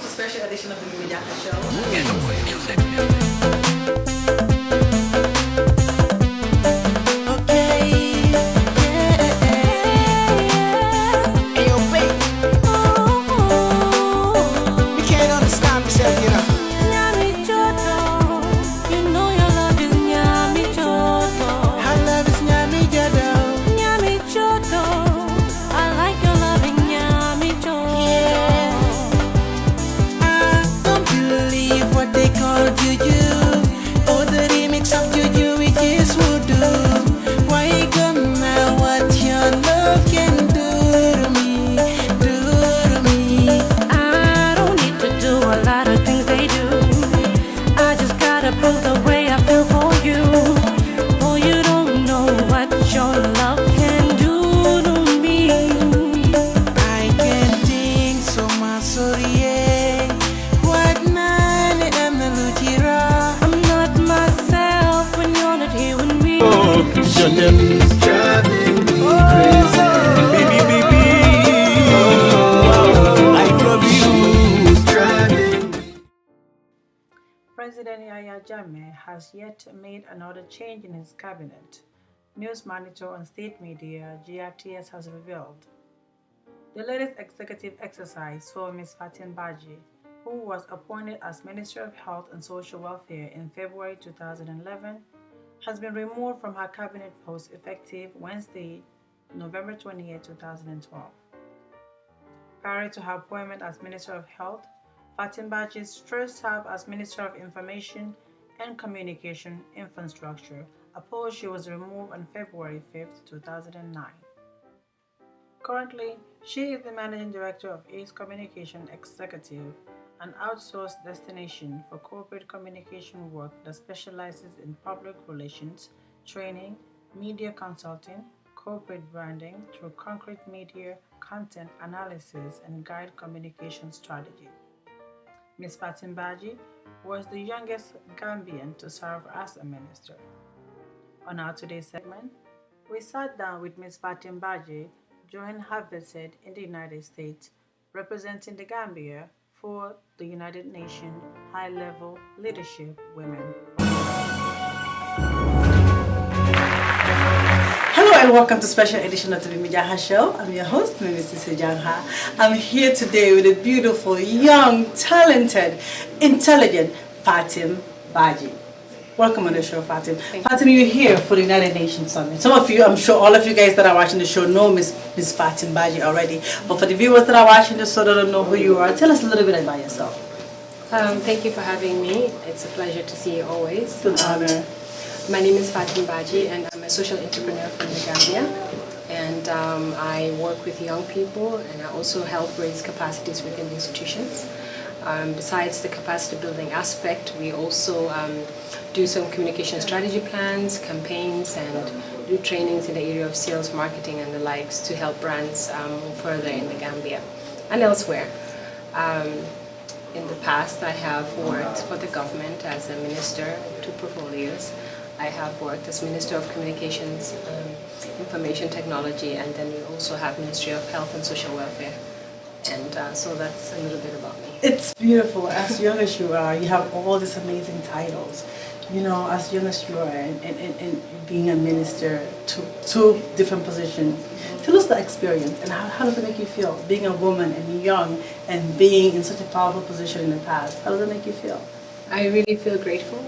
to a special edition of the Janha Show. President Yahya Jammeh has yet made another change in his cabinet, news monitor on state media GRTS has revealed. The latest executive exercise for Ms Fatim Badgie, who was appointed as Minister of Health and Social Welfare in February 2011, has been removed from her cabinet post effective Wednesday, November 28, 2012. Prior to her appointment as Minister of Health, Fatim Badgie's first served as Minister of Information and Communication Infrastructure, a post she was removed on February 5, 2009. Currently, she is the Managing Director of H.E Communication Executive, an outsourced destination for corporate communication work that specializes in public relations, training, media consulting, corporate branding through concrete media, content analysis, and guide communication strategy. Ms. Fatim Badgie was the youngest Gambian to serve as a minister. On our today's segment, we sat down with Ms. Fatim Badgie during her visit in the United States, representing the Gambia for the United Nations High-Level Leadership Women. Hello and welcome to a special edition of the Janha Show. I'm your host, Mrs Janha. I'm here today with a beautiful, young, talented, intelligent Fatim Badgie. Welcome on the show, Fatim. Fatim, you're here for the United Nations Summit. Some of you, I'm sure all of you guys that are watching the show know Ms. Fatim Badgie already. But for the viewers that are watching the show that don't know who you are, tell us a little bit about yourself. Thank you for having me. It's a pleasure to see you always. It's an honor. My name is Fatim Badgie and I'm a social entrepreneur from the Gambia. And I work with young people and I also help raise capacities within institutions. Besides the capacity building aspect, we also do some communication strategy plans, campaigns, and do trainings in the area of sales, marketing, and the likes to help brands move further in the Gambia and elsewhere. In the past, I have worked for the government as a minister, 2 portfolios. I have worked as Minister of Communications, Information Technology, and then we also have Ministry of Health and Social Welfare. And so that's a little bit about me. It's beautiful. As young as you are, you have all these amazing titles. You know, as young as you are, and being a minister, 2 different positions. Tell us the experience and how does it make you feel, being a woman and young and being in such a powerful position in the past? How does it make you feel? I really feel grateful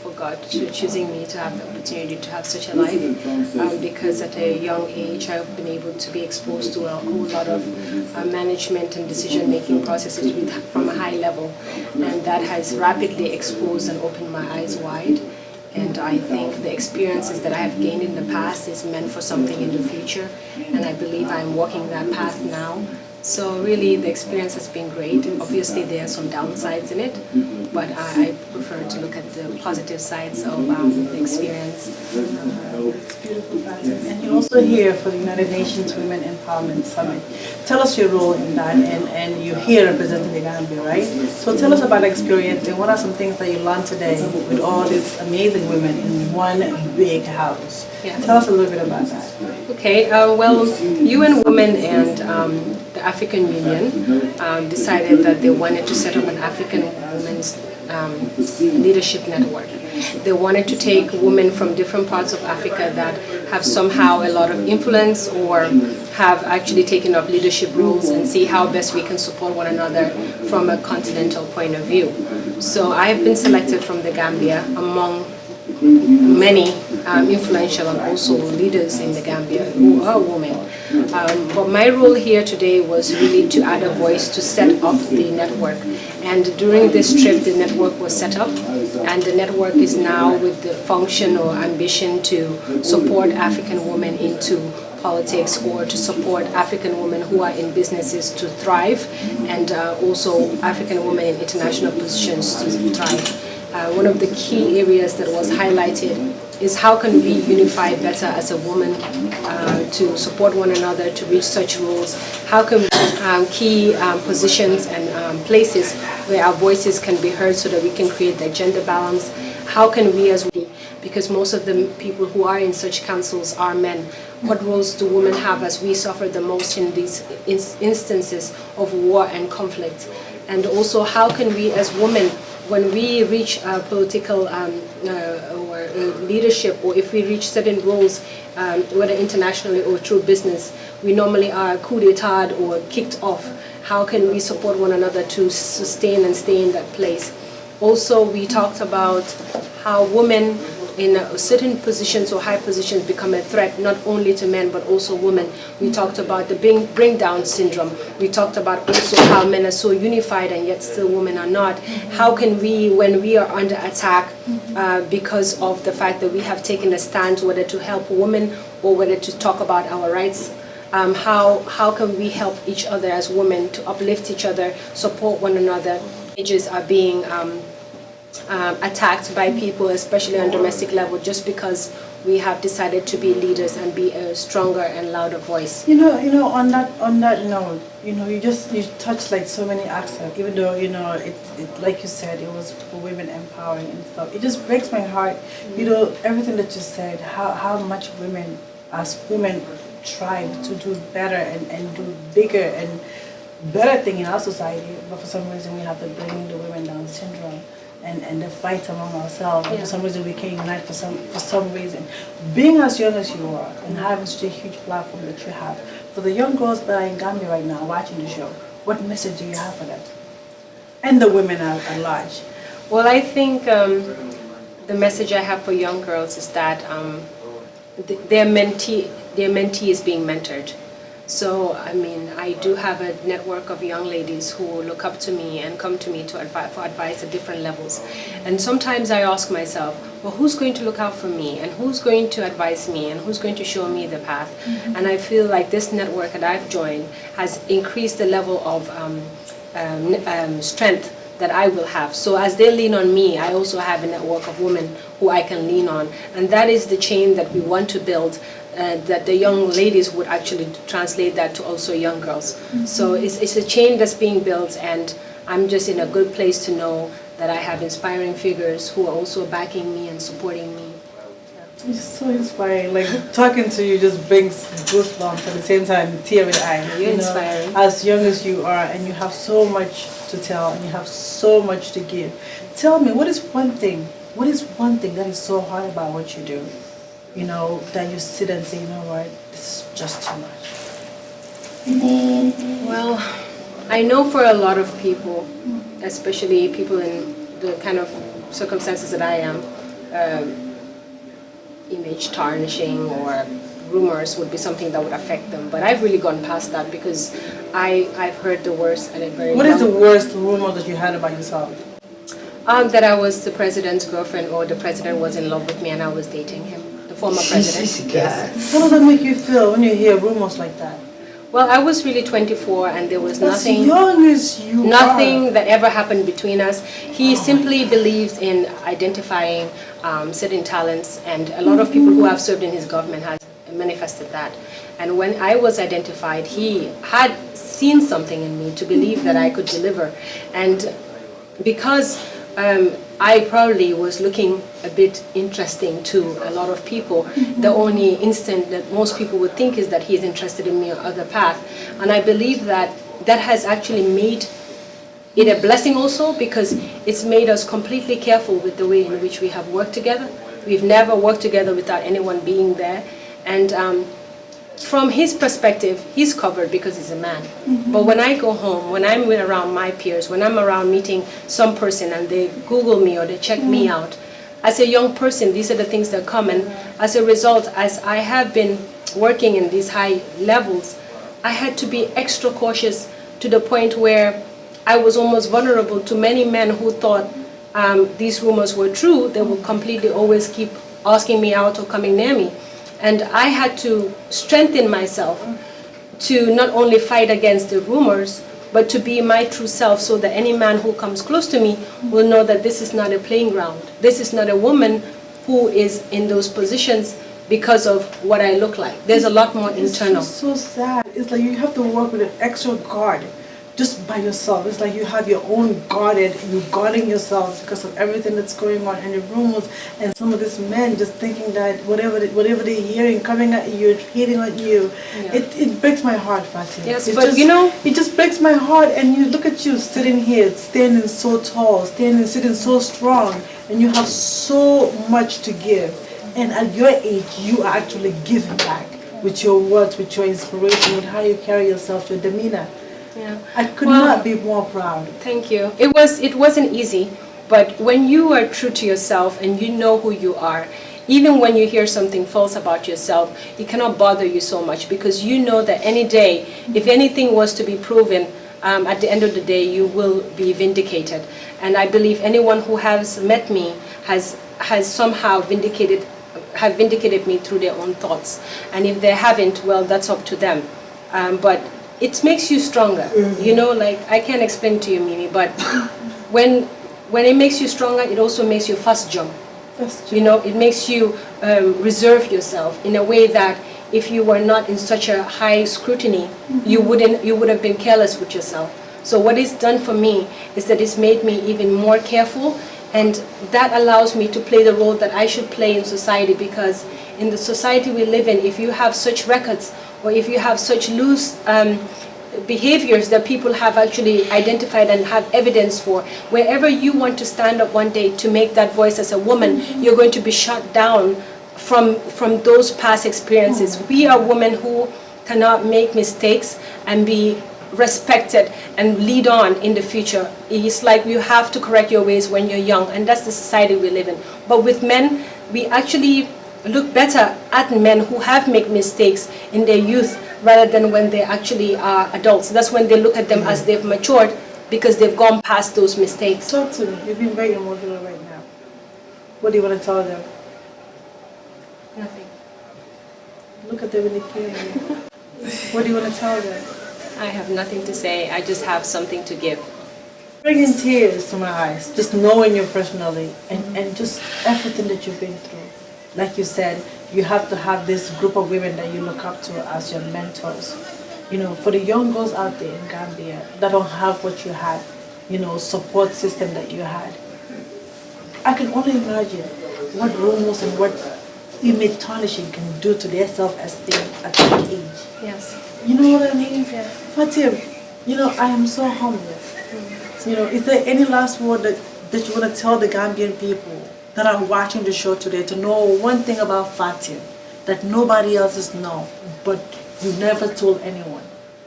for God choosing me to have the opportunity to have such a life because at a young age I've been able to be exposed to a whole lot of management and decision-making processes from a high level, and that has rapidly exposed and opened my eyes wide. And I think the experiences that I have gained in the past is meant for something in the future, and I believe I'm walking that path now. So really the experience has been great. Obviously there are some downsides in it, but I prefer to look at the positive sides of the experience. It's beautiful, Fatim. And you're also here for the United Nations Women Empowerment Summit. Tell us your role in that, and you're here representing the Gambia, right? So tell us about the experience and what are some things that you learned today with all these amazing women in one big house. Yeah. Tell us a little bit about that. Okay, well, UN Women and the African Union decided that they wanted to set up an African Women's Leadership Network. They wanted to take women from different parts of Africa that have somehow a lot of influence or have actually taken up leadership roles and see how best we can support one another from a continental point of view. So I have been selected from the Gambia among many influential and also leaders in the Gambia who are women. But my role here today was really to add a voice to set up the network. And during this trip, the network was set up, and the network is now with the function or ambition to support African women into politics or to support African women who are in businesses to thrive, and also African women in international positions to thrive. One of the key areas that was highlighted is how can we unify better as a woman to support one another to reach such roles. How can we key positions and places where our voices can be heard so that we can create that gender balance. How can we as we, because most of the people who are in such councils are men, what roles do women have as we suffer the most in these instances of war and conflict? And also how can we as women, when we reach political or leadership, or if we reach certain roles, whether internationally or through business, we normally are coup d'etat or kicked off. How can we support one another to sustain and stay in that place? Also, we talked about how women in certain positions or high positions become a threat not only to men but also women. We talked about the bring down syndrome. We talked about also how men are so unified and yet still women are not. How can we, when we are under attack because of the fact that we have taken a stand whether to help women or whether to talk about our rights, how can we help each other as women to uplift each other, support one another? Images are being attacked by people, especially on domestic level, just because we have decided to be leaders and be a stronger and louder voice. You know, on that note, you touched like so many aspects. Even though it like you said, it was for women empowering and stuff. It just breaks my heart. Everything that you said, how much women as women strive to do better and do bigger and better thing in our society, but for some reason we have to bring the women down syndrome and the fight among ourselves. Yeah. For some reason we can't unite for some reason. Being as young as you are and having such a huge platform that you have, for the young girls that are in Gambia right now watching the show, what message do you have for them? And the women at large? Well, I think the message I have for young girls is that their mentee is being mentored. So, I mean, I do have a network of young ladies who look up to me and come to me for advice at different levels. And sometimes I ask myself, well, who's going to look out for me? And who's going to advise me? And who's going to show me the path? Mm-hmm. And I feel like this network that I've joined has increased the level of strength that I will have. So as they lean on me, I also have a network of women who I can lean on. And that is the chain that we want to build. That the young ladies would actually translate that to also young girls. Mm-hmm. So it's a chain that's being built, and I'm just in a good place to know that I have inspiring figures who are also backing me and supporting me. Yeah. It's so inspiring. Like talking to you just brings goosebumps at the same time, teary eyes. You're inspiring. As young as you are, and you have so much to tell, and you have so much to give. Tell me, what is one thing that is so hard about what you do? That you sit and say, what, this is just too much? Well, I know for a lot of people, especially people in the kind of circumstances that I am, image tarnishing or rumors would be something that would affect them. But I've really gone past that because I've heard the worst at a very What is the worst rumor that you heard about yourself? That I was the president's girlfriend, or the president was in love with me and I was dating him. Former president. Yes. How does that make you feel when you hear rumors like that? Well, I was really 24 and there was nothing. As young as you nothing that ever happened between us. He simply believes in identifying certain talents, and a lot of people who have served in his government has manifested that. And when I was identified, he had seen something in me to believe that I could deliver. And because I probably was looking a bit interesting to a lot of people. The only instant that most people would think is that he's interested in me or other path. And I believe that that has actually made it a blessing also, because it's made us completely careful with the way in which we have worked together. We've never worked together without anyone being there. And from his perspective, he's covered because he's a man. But when I go home, when I'm around my peers, when I'm around meeting some person and they Google me or they check me out, as a young person, these are the things that come. And as a result, as I have been working in these high levels, I had to be extra cautious to the point where I was almost vulnerable to many men who thought these rumors were true. They would completely always keep asking me out or coming near me. And I had to strengthen myself to not only fight against the rumors, but to be my true self, so that any man who comes close to me will know that this is not a playing ground. This is not a woman who is in those positions because of what I look like. There's a lot more internal. It's so sad. It's like you have to work with an extra guard just by yourself. It's like you have your own guarded, you're guarding yourself because of everything that's going on and the rumors, and some of these men just thinking that whatever they're hearing coming at you, hitting at you, it breaks my heart, Fatim. Yes, but just, you know, it just breaks my heart. And you look at you sitting here, standing so tall, sitting so strong, and you have so much to give. And at your age, you are actually giving back with your words, with your inspiration, with how you carry yourself, your demeanor. Yeah. I could not be more proud. Thank you. It wasn't easy, but when you are true to yourself and you know who you are, even when you hear something false about yourself, it cannot bother you so much, because you know that any day, if anything was to be proven, at the end of the day, you will be vindicated. And I believe anyone who has met me has somehow vindicated me through their own thoughts. And if they haven't, well, that's up to them. But it makes you stronger. You know, like, I can't explain to you, Mimi, but when it makes you stronger, it also makes you fast jump. You know, it makes you reserve yourself in a way that if you were not in such a high scrutiny, you would have been careless with yourself. So what it's done for me is that it's made me even more careful, and that allows me to play the role that I should play in society, because in the society we live in, if you have such records, or if you have such loose behaviors that people have actually identified and have evidence for, wherever you want to stand up one day to make that voice as a woman, you're going to be shut down from those past experiences. We are women who cannot make mistakes and be respected and lead on in the future. It's like you have to correct your ways when you're young, and that's the society we live in. But with men, we actually look better at men who have made mistakes in their youth rather than when they actually are adults. That's when they look at them as they've matured, because they've gone past those mistakes. Talk to me. You've been very emotional right now. What do you want to tell them? Nothing. Look at them in the camera. What do you want to tell them? I have nothing to say. I just have something to give. Bringing tears to my eyes, just knowing you personally, and just everything that you've been through. Like you said, you have to have this group of women that you look up to as your mentors. You know, for the young girls out there in Gambia that don't have what you had, you know, support system that you had. I can only imagine what rumors and what image tarnishing can do to their self-esteem at that age. Yes. You know what I mean? Yeah. Fatim, you know, I am so humble. You know, is there any last word that you want to tell the Gambian people that are watching the show today to know one thing about Fatim that nobody else knows, but you never told anyone?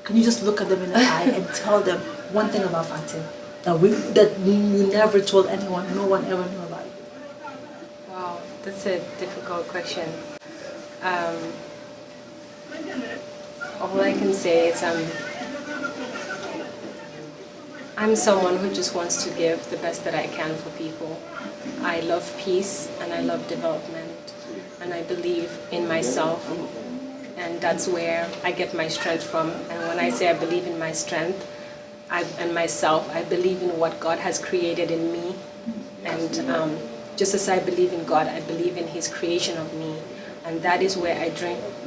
Can you just look at them in the eye and tell them one thing about Fatim that you never told anyone, no one ever knew about you? Wow, that's a difficult question. All I can say is I'm someone who just wants to give the best that I can for people. I love peace and I love development, and I believe in myself, and that's where I get my strength from. And when I say I believe in my strength and myself, I believe in what God has created in me, and just as I believe in God, I believe in His creation of me, and that is where I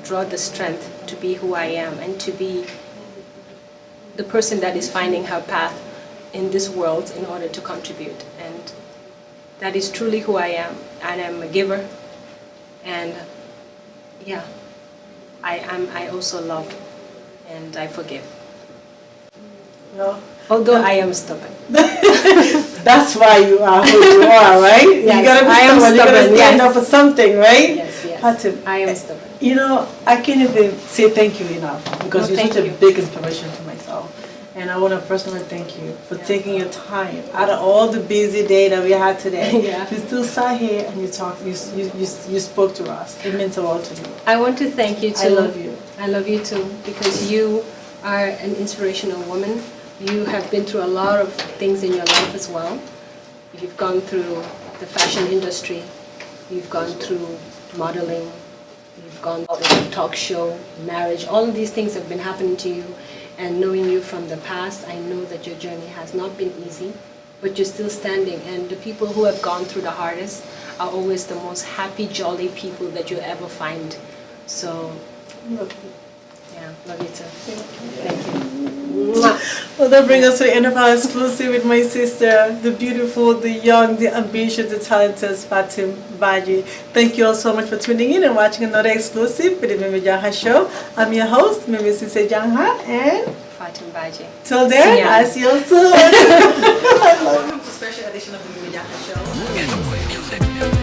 draw the strength to be who I am and to be the person that is finding her path in this world in order to contribute. And That is truly who I am. And I'm a giver. And yeah, I also love and I forgive. Well, Although I am stubborn. that's why you are who you are, right? Yes, you gotta be I am stubborn. You gotta stubborn, stand yes. up for something, right? Yes, yes. Fatim, I am stubborn. you know, I can't even say thank you enough because No, you're such a thank you. big inspiration to myself. And I want to personally thank you for taking your time out of all the busy day that we had today. Yeah. You still sat here and you talked, you spoke to us. It means a lot to me. I want to thank you too. I love you. I love you too because you are an inspirational woman. You have been through a lot of things in your life as well. You've gone through the fashion industry. You've gone through modeling. You've gone through the talk show, marriage. All of these things have been happening to you. And knowing you from the past, I know that your journey has not been easy, but you're still standing. And the people who have gone through the hardest are always the most happy, jolly people that you'll ever find. So, Love you. yeah, love you too. Thank you. Mwah. Well, that brings us to the end of our exclusive with my sister, the beautiful, the young, the ambitious, the talented Fatim Badgie. Thank you all so much for tuning in and watching another exclusive with the Mimi Janha Show. I'm your host, Mrs Janha, and Fatim Badgie. till then, See ya. I see you soon. Welcome to a special edition of the Mimi Janha Show.